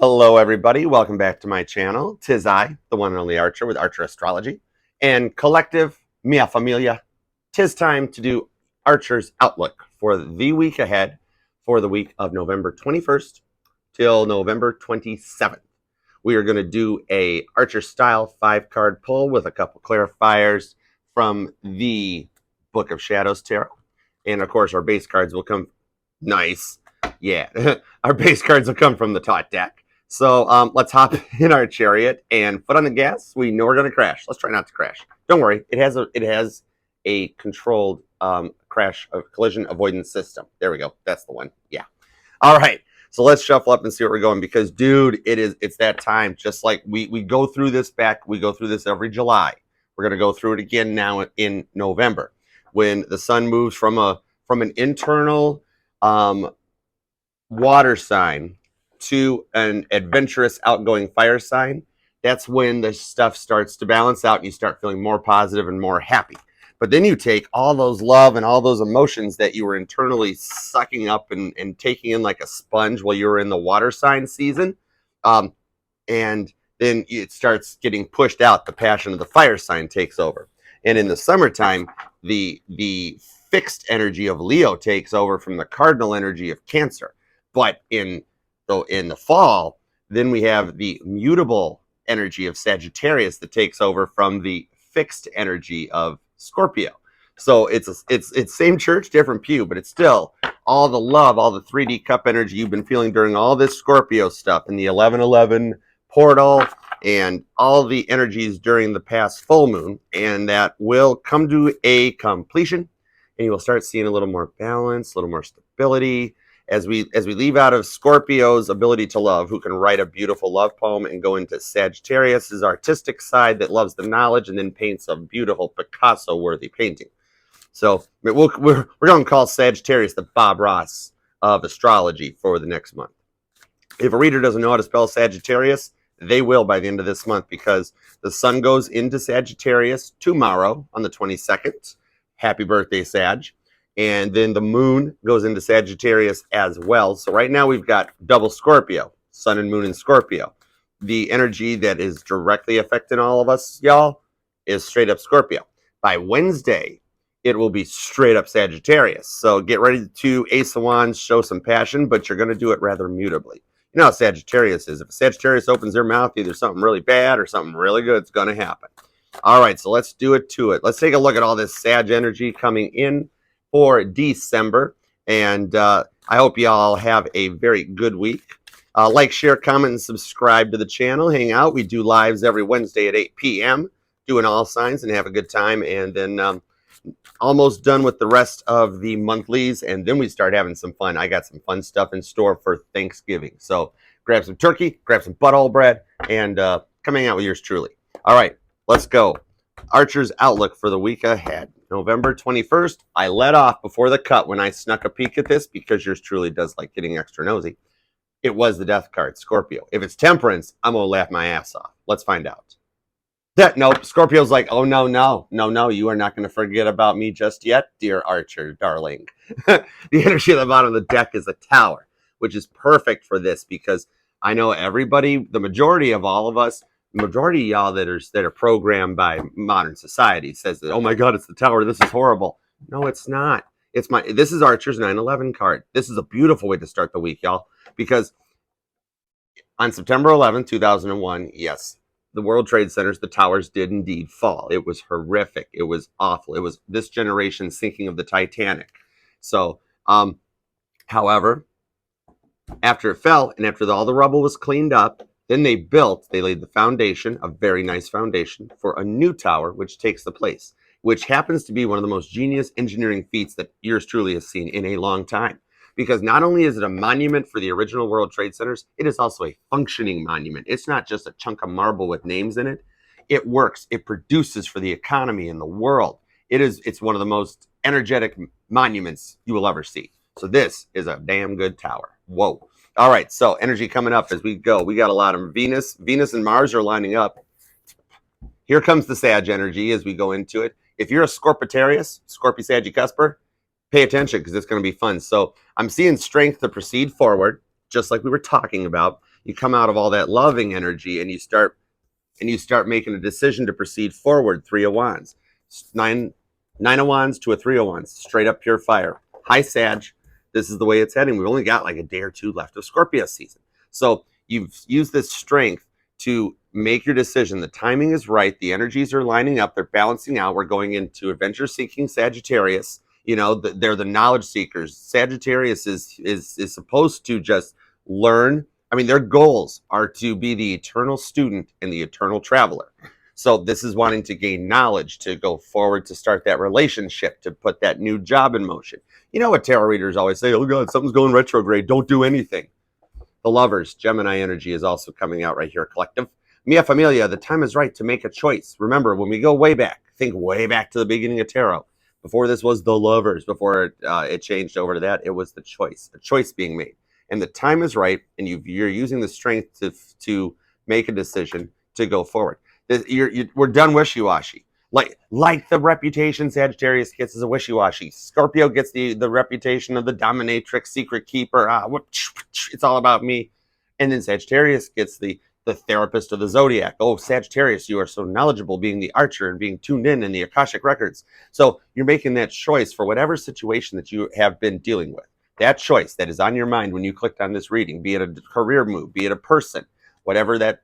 Hello, everybody. Welcome back to my channel. Tis I, the one and only Archer with ArcherAstrology. And collective, mia familia, tis time to do Archer's outlook for the week ahead for the week of November 21st till November 27th. We are going to do a Archer style 5-card pull with a couple clarifiers from the Book of Shadows Tarot. And of course, our base cards will come nice. Yeah, our base cards will come from the Thoth deck. So let's hop in our chariot and foot on the gas. We know we're going to crash. Let's try not to crash. Don't worry. It has a controlled collision avoidance system. There we go. That's the one. Yeah. All right. So let's shuffle up and see where we're going because, dude, it's that time. Just like we go through this we go through this every July. We're going to go through it again now in November when the sun moves from an internal water sign to an adventurous outgoing fire sign. That's when the stuff starts to balance out and you start feeling more positive and more happy. But then you take all those love and all those emotions that you were internally sucking up and taking in like a sponge while you were in the water sign season, and then it starts getting pushed out. The passion of the fire sign takes over. And in the summertime, the fixed energy of Leo takes over from the cardinal energy of Cancer. But in the fall, then we have the mutable energy of Sagittarius that takes over from the fixed energy of Scorpio. So it's same church, different pew, but it's still all the love, all the 3D cup energy you've been feeling during all this Scorpio stuff in the 11/11 portal and all the energies during the past full moon, and that will come to a completion, and you will start seeing a little more balance, a little more stability. As we leave out of Scorpio's ability to love, who can write a beautiful love poem, and go into Sagittarius's artistic side that loves the knowledge and then paints a beautiful Picasso-worthy painting. So we're going to call Sagittarius the Bob Ross of astrology for the next month. If a reader doesn't know how to spell Sagittarius, they will by the end of this month because the sun goes into Sagittarius tomorrow on the 22nd. Happy birthday, Sag. And then the moon goes into Sagittarius as well. So right now we've got double Scorpio, sun and moon in Scorpio. The energy that is directly affecting all of us, y'all, is straight up Scorpio. By Wednesday, it will be straight up Sagittarius. So get ready to Ace of Wands, show some passion, but you're going to do it rather mutably. You know how Sagittarius is. If a Sagittarius opens their mouth, either something really bad or something really good is going to happen. All right, so let's do it to it. Let's take a look at all this Sag energy coming in for December, and I hope you all have a very good week. Like, share, comment, and subscribe to the channel. Hang out. We do lives every Wednesday at 8 p.m. doing all signs and have a good time, and then almost done with the rest of the monthlies, and then we start having some fun. I got some fun stuff in store for Thanksgiving, so grab some turkey, grab some butthole bread, and come hang out with yours truly. All right, let's go. Archer's outlook for the week ahead. November 21st, I let off before the cut when I snuck a peek at this because yours truly does like getting extra nosy. It was the death card, Scorpio. If it's temperance, I'm going to laugh my ass off. Let's find out. Nope, Scorpio's like, oh, no, you are not going to forget about me just yet, dear Archer, darling. The energy at the bottom of the deck is a tower, which is perfect for this because I know everybody, the majority of all of us, majority of y'all that are programmed by modern society says that, oh my God, it's the tower. This is horrible. No, it's not. This is Archer's 9/11 card. This is a beautiful way to start the week, y'all, because on September 11, 2001, yes, the World Trade Centers, the towers did indeed fall. It was horrific. It was awful. It was this generation's sinking of the Titanic. So, however, after it fell and after all the rubble was cleaned up, then they laid the foundation, a very nice foundation, for a new tower, which takes the place, which happens to be one of the most genius engineering feats that yours truly has seen in a long time. Because not only is it a monument for the original World Trade Centers, it is also a functioning monument. It's not just a chunk of marble with names in it. It works. It produces for the economy in the world. It's one of the most energetic monuments you will ever see. So this is a damn good tower. Whoa. All right, so energy coming up as we go. We got a lot of Venus. Venus and Mars are lining up. Here comes the Sag energy as we go into it. If you're a Scorpitarius, Scorpi-Saggy-Cusper, pay attention because it's going to be fun. So I'm seeing strength to proceed forward, just like we were talking about. You come out of all that loving energy and you start making a decision to proceed forward. 3 of Wands, nine of Wands to a 3 of Wands, straight up pure fire. Hi, Sag. This is the way it's heading. We've only got like a day or two left of Scorpio season. So you've used this strength to make your decision. The timing is right. The energies are lining up. They're balancing out. We're going into adventure-seeking Sagittarius. You know, they're the knowledge seekers. Sagittarius is supposed to just learn. I mean, their goals are to be the eternal student and the eternal traveler. So this is wanting to gain knowledge, to go forward, to start that relationship, to put that new job in motion. You know what tarot readers always say, oh God, something's going retrograde, don't do anything. The Lovers, Gemini energy is also coming out right here, collective. Mia Familia, the time is right to make a choice. Remember, when we go way back, think way back to the beginning of tarot. Before this was the Lovers, before it changed over to that, it was the choice, a choice being made. And the time is right, and you're using the strength to make a decision to go forward. We're done wishy-washy. Like the reputation Sagittarius gets as a wishy-washy. Scorpio gets the reputation of the dominatrix, secret keeper. It's all about me. And then Sagittarius gets the therapist of the zodiac. Oh, Sagittarius, you are so knowledgeable, being the archer and being tuned in the Akashic records. So you're making that choice for whatever situation that you have been dealing with. That choice that is on your mind when you clicked on this reading, be it a career move, be it a person, whatever that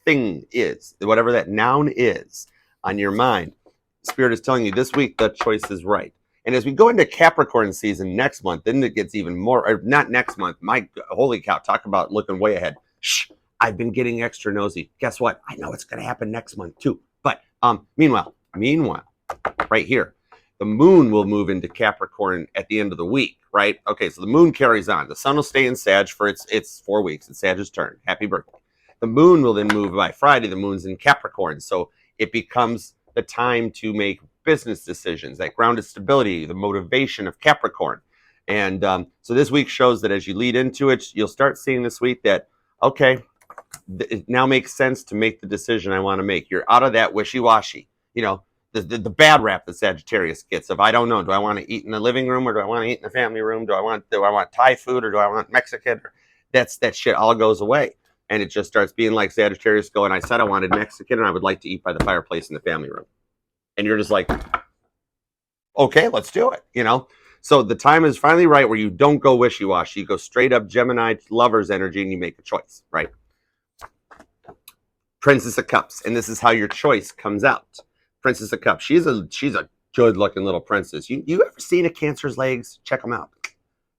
thing is, whatever that noun is on your mind, Spirit is telling you this week the choice is right. And as we go into Capricorn season next month, then it gets even more, or not next month, my holy cow, talk about looking way ahead. Shh, I've been getting extra nosy. Guess what? I know it's going to happen next month too. But meanwhile, right here, the moon will move into Capricorn at the end of the week, right? Okay, so the moon carries on. The sun will stay in Sag for its 4 weeks. It's Sag's turn. Happy birthday. The moon will then move by Friday. The moon's in Capricorn. So it becomes the time to make business decisions, that grounded stability, the motivation of Capricorn. And so this week shows that as you lead into it, you'll start seeing this week that, okay, it now makes sense to make the decision I want to make. You're out of that wishy-washy, you know, the bad rap that Sagittarius gets of, I don't know, do I want to eat in the living room or do I want to eat in the family room? Do I want Thai food or do I want Mexican? That shit all goes away. And it just starts being like Sagittarius going, I said I wanted Mexican and I would like to eat by the fireplace in the family room. And you're just like, okay, let's do it, you know? So the time is finally right where you don't go wishy-washy. You go straight up Gemini Lovers energy and you make a choice, right? Princess of Cups. And this is how your choice comes out. Princess of Cups. She's a good-looking little princess. You ever seen a Cancer's legs? Check them out.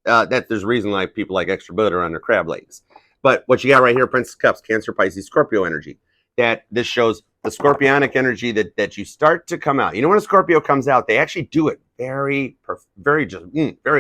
There's a reason why people like extra butter on their crab legs. But what you got right here, Princess of Cups, Cancer, Pisces, Scorpio energy. That this shows the scorpionic energy that you start to come out. You know, when a Scorpio comes out, they actually do it very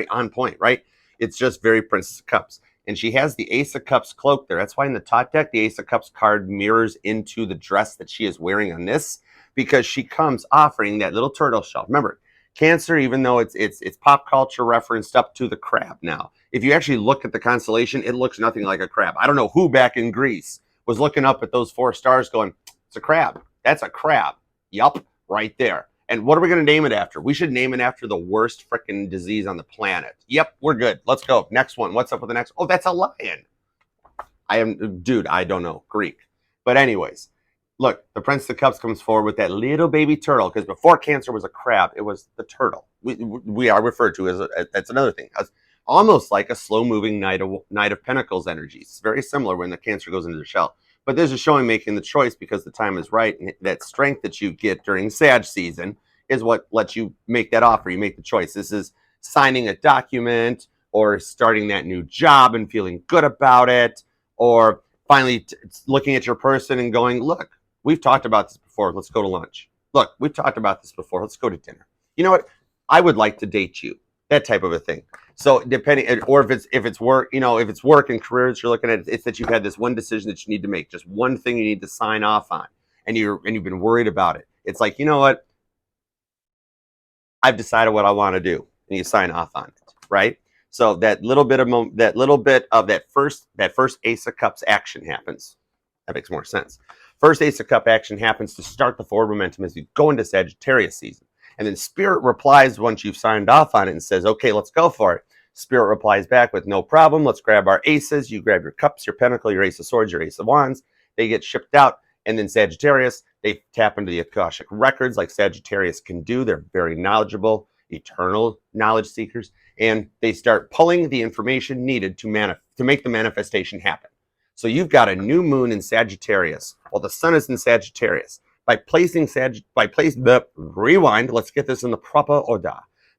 on point, right? It's just very Princess of Cups. And she has the Ace of Cups cloak there. That's why in the Thoth deck, the Ace of Cups card mirrors into the dress that she is wearing on this, because she comes offering that little turtle shell. Remember, Cancer, even though it's pop culture referenced up to the crab now, if you actually look at the constellation, it looks nothing like a crab. I don't know who back in Greece was looking up at those 4 stars going, it's a crab. That's a crab. Yup, right there. And what are we going to name it after? We should name it after the worst freaking disease on the planet. Yep, we're good. Let's go. Next one. What's up with the next? Oh, that's a lion. I don't know Greek. But anyways, look, the Prince of Cups comes forward with that little baby turtle, because before Cancer was a crab, it was the turtle. We are referred to as, that's another thing, as almost like a slow-moving Knight of Pentacles energy. It's very similar when the Cancer goes into the shell. But this is showing making the choice because the time is right. And that strength that you get during Sag season is what lets you make that offer. You make the choice. This is signing a document or starting that new job and feeling good about it, or finally looking at your person and going, look, we've talked about this before. Let's go to lunch. Look, we've talked about this before. Let's go to dinner. You know what? I would like to date you. That type of a thing. So depending, or if it's work, you know, if it's work and careers you're looking at, it's that you've had this one decision that you need to make, just one thing you need to sign off on, and you've been worried about it. It's like, you know what? I've decided what I want to do, and you sign off on it, right? So that little bit of that first Ace of Cups action happens. That makes more sense. First Ace of Cup action happens to start the forward momentum as you go into Sagittarius season. And then Spirit replies once you've signed off on it and says, okay, let's go for it. Spirit replies back with no problem. Let's grab our aces. You grab your cups, your pentacle, your ace of swords, your ace of wands. They get shipped out. And then Sagittarius, they tap into the Akashic records like Sagittarius can do. They're very knowledgeable, eternal knowledge seekers. And they start pulling the information needed to make the manifestation happen. So you've got a new moon in Sagittarius. Well, the sun is in Sagittarius. Rewind, let's get this in the proper order.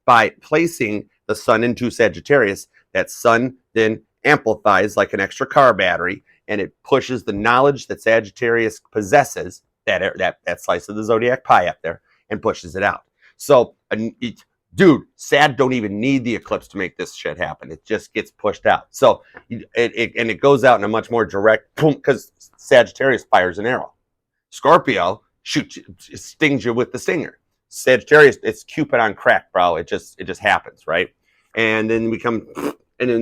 By placing the sun into Sagittarius, that sun then amplifies like an extra car battery, and it pushes the knowledge that Sagittarius possesses, that slice of the zodiac pie up there, and pushes it out. So, dude, Sag don't even need the eclipse to make this shit happen. It just gets pushed out. So, it goes out in a much more direct, boom, because Sagittarius fires an arrow. Scorpio stings you with the stinger. Sagittarius, it's Cupid on crack, bro. It just happens, right? And then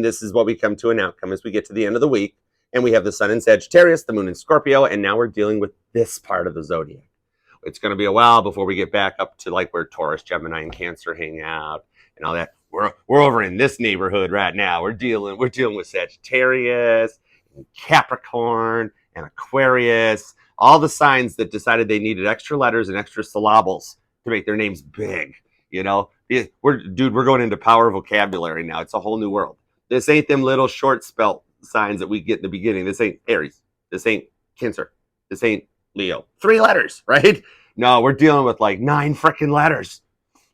this is what we come to an outcome as we get to the end of the week, and we have the sun in Sagittarius, the moon in Scorpio, and now we're dealing with this part of the zodiac. It's going to be a while before we get back up to like where Taurus, Gemini, and Cancer hang out and all that. We're over in this neighborhood right now. We're dealing with Sagittarius, and Capricorn, and Aquarius, all the signs that decided they needed extra letters and extra syllables to make their names big. You know, we're going into power vocabulary now. It's a whole new world. This ain't them little short spelt signs that we get in the beginning. This ain't Aries. This ain't Cancer. This ain't Leo. 3 letters, right? No, we're dealing with like 9 freaking letters.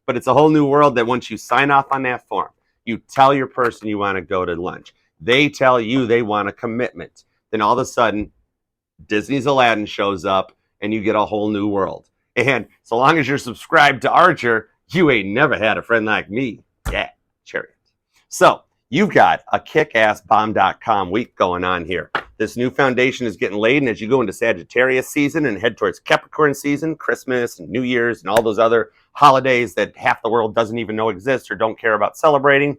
But it's a whole new world that once you sign off on that form, you tell your person you want to go to lunch. They tell you they want a commitment. Then all of a sudden, Disney's Aladdin shows up and you get a whole new world. And so long as you're subscribed to Archer, you ain't never had a friend like me. Yeah, Chariot. So you've got a kick-ass bomb.com week going on here. This new foundation is getting laid, and as you go into Sagittarius season and head towards Capricorn season, Christmas and New Year's and all those other holidays that half the world doesn't even know exist or don't care about celebrating,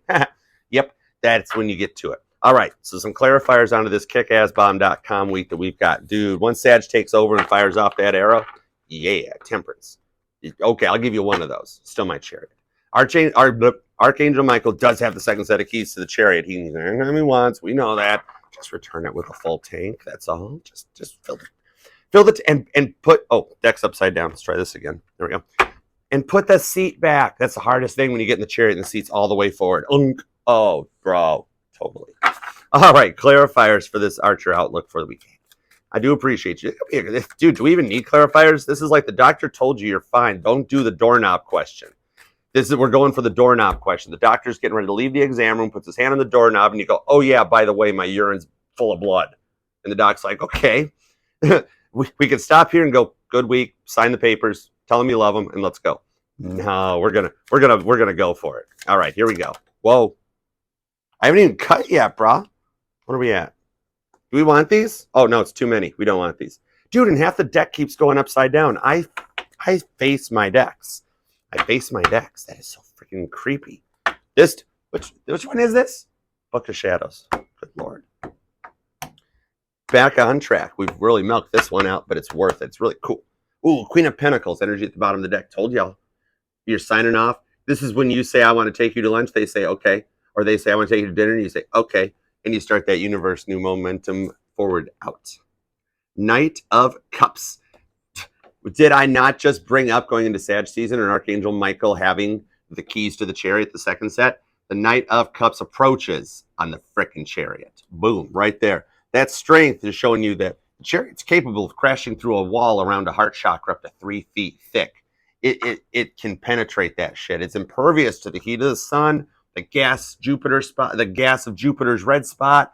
yep, that's when you get to it. All right, so some clarifiers onto this kickassbomb.com week that we've got. Dude, once Sag takes over and fires off that arrow, yeah, Temperance. Okay, I'll give you one of those. Still my Chariot. Archangel Michael does have the second set of keys to the Chariot. He needs anything he wants. We know that. Just return it with a full tank. That's all. Just fill it and put. Oh, deck's upside down. Let's try this again. There we go. And put the seat back. That's the hardest thing when you get in the Chariot and the seat's all the way forward. Oh, bro, totally. All right, clarifiers for this Archer outlook for the weekend. I do appreciate you. Dude, do we even need clarifiers? This is like the doctor told you you're fine. Don't do the doorknob question. We're going for the doorknob question. The doctor's getting ready to leave the exam room, puts his hand on the doorknob, and you go, oh yeah, by the way, my urine's full of blood. And the doc's like, okay, we can stop here and go, good week, sign the papers, tell them you love them, and let's go. No, we're gonna go for it. All right, here we go. Whoa. I haven't even cut yet, brah. What are we at? Do we want these? Oh no, it's too many. We don't want these. Dude, and half the deck keeps going upside down. I face my decks. That is so freaking creepy. Which one is this? Book of Shadows. Good Lord. Back on track. We've really milked this one out, but it's worth it. It's really cool. Ooh, Queen of Pentacles, energy at the bottom of the deck. Told y'all. You're signing off. This is when you say, I want to take you to lunch. They say, okay. Or they say, I want to take you to dinner. And you say, okay. And you start that universe, new momentum, forward, out. Knight of Cups. Did I not just bring up going into Sag season and Archangel Michael having the keys to the Chariot, the second set? The Knight of Cups approaches on the frickin' Chariot. Boom, right there. That strength is showing you that the Chariot's capable of crashing through a wall around a heart chakra up to 3 feet thick. It can penetrate that shit. It's impervious to the heat of the sun, the gas of Jupiter's red spot.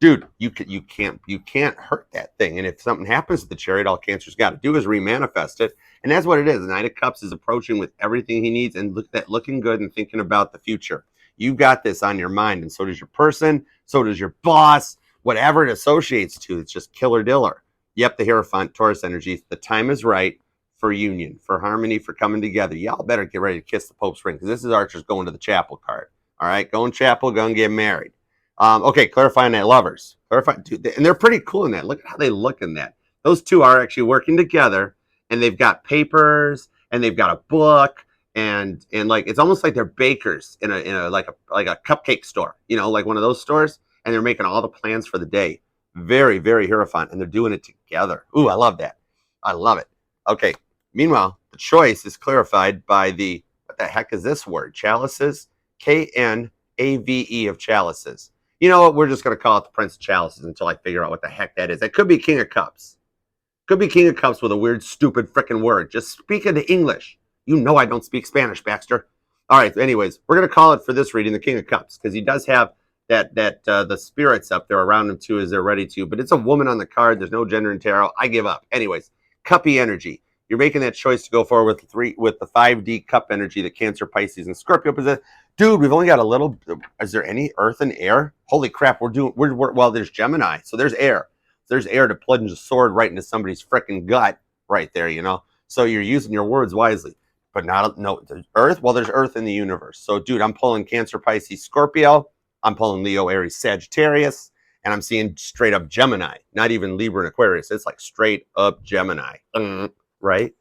Dude, you can't hurt that thing. And if something happens to the Chariot, all Cancer's got to do is remanifest it. And that's what it is. The Knight of Cups is approaching with everything he needs and looking good and thinking about the future. You've got this on your mind, and so does your person, so does your boss, whatever it associates to. It's just killer diller. Yep, the Hierophant, Taurus energy. The time is right for union, for harmony, for coming together. Y'all better get ready to kiss the Pope's ring, because this is Archer's going to the chapel card. All right, going chapel, going get married. Okay, clarifying that lovers. Dude, and they're pretty cool in that. Look at how they look in that. Those two are actually working together, and they've got papers, and they've got a book, and like it's almost like they're bakers in a like a cupcake store, you know, like one of those stores, and they're making all the plans for the day. Very, very Hierophant, and they're doing it together. Ooh, I love that. I love it. Okay. Meanwhile, the choice is clarified by the, what the heck is this word? Chalices? Knave of chalices. You know what? We're just going to call it the Prince of Chalices until I figure out what the heck that is. It could be King of Cups. Could be King of Cups with a weird, stupid freaking word. Just speak into English. You know I don't speak Spanish, Baxter. All right. Anyways, we're going to call it for this reading the King of Cups because he does have that the spirits up there around him too as they're ready to. But it's a woman on the card. There's no gender in tarot. I give up. Anyways, cuppy energy. You're making that choice to go forward with the 5D cup energy that Cancer, Pisces, and Scorpio possess. Dude, we've only got a little. Is there any earth and air? Holy crap, we're well, there's Gemini, so there's air. There's air to plunge a sword right into somebody's freaking gut right there, you know? So you're using your words wisely. But not, no, there's earth? Well, there's earth in the universe. So, dude, I'm pulling Cancer, Pisces, Scorpio. I'm pulling Leo, Aries, Sagittarius. And I'm seeing straight up Gemini. Not even Libra and Aquarius. It's like straight up Gemini. Right?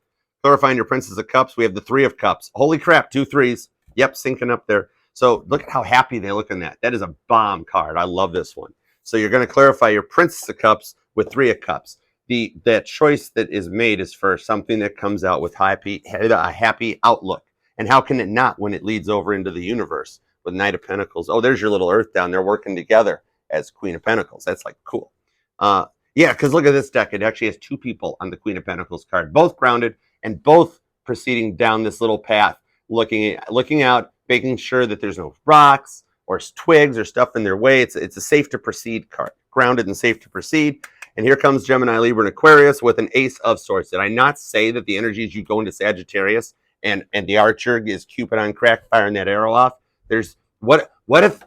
Clarifying your Princess of Cups. We have the Three of Cups. Holy crap, 2 3s. Yep, syncing up there. So look at how happy they look in that. That is a bomb card. I love this one. So you're going to clarify your Princess of Cups with 3 of Cups. That choice that is made is for something that comes out with a happy outlook. And how can it not when it leads over into the universe with Knight of Pentacles? Oh, there's your little Earth down there working together as Queen of Pentacles. That's like cool. Yeah, because look at this deck. It actually has 2 people on the Queen of Pentacles card, both grounded and both proceeding down this little path, looking out, making sure that there's no rocks or twigs or stuff in their way. It's a safe to proceed card, grounded and safe to proceed. And here comes Gemini, Libra, and Aquarius with an Ace of Swords. Did I not say that the energies you go into Sagittarius and the Archer is Cupid on crack firing that arrow off? There's what if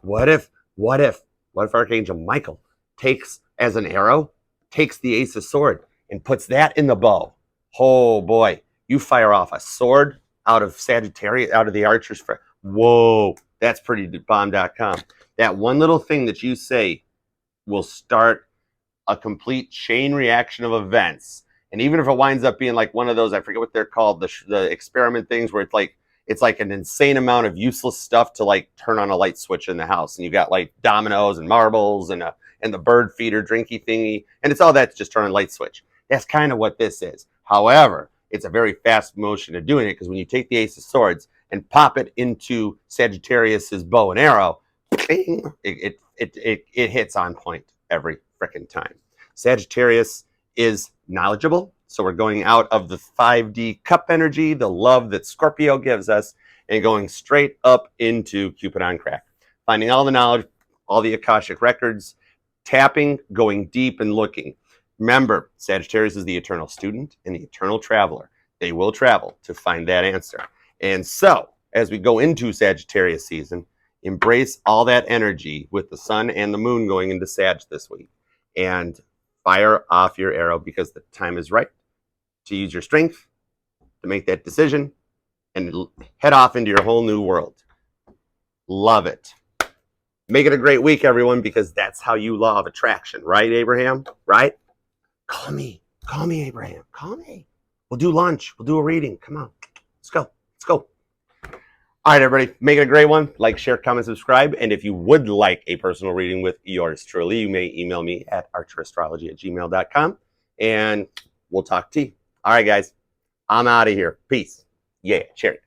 Archangel Michael takes as an arrow, takes the Ace of Sword and puts that in the bow? Oh boy, you fire off a sword out of Sagittarius, out of the Archer's. Whoa, that's pretty bomb.com. That one little thing that you say will start a complete chain reaction of events. And even if it winds up being like one of those, I forget what they're called, the experiment things where it's like an insane amount of useless stuff to like turn on a light switch in the house. And you got like dominoes and marbles and the bird feeder drinky thingy. And it's all that to just turn on a light switch. That's kind of what this is. However, it's a very fast motion of doing it because when you take the Ace of Swords and pop it into Sagittarius's bow and arrow, it hits on point every freaking time. Sagittarius is knowledgeable, so we're going out of the 5D cup energy, the love that Scorpio gives us, and going straight up into Cupid on crack. Finding all the knowledge, all the Akashic records, tapping, going deep and looking. Remember, Sagittarius is the eternal student and the eternal traveler. They will travel to find that answer. And so, as we go into Sagittarius season, embrace all that energy with the sun and the moon going into Sag this week. And fire off your arrow because the time is right to use your strength to make that decision and head off into your whole new world. Love it. Make it a great week, everyone, because that's how you law of attraction. Right, Abraham? Right? Call me, Abraham. Call me. We'll do lunch. We'll do a reading. Come on. Let's go. All right, everybody. Make it a great one. Like, share, comment, subscribe. And if you would like a personal reading with yours truly, you may email me at ArcherAstrology@gmail.com. And we'll talk to you. All right, guys. I'm out of here. Peace. Yeah, share it.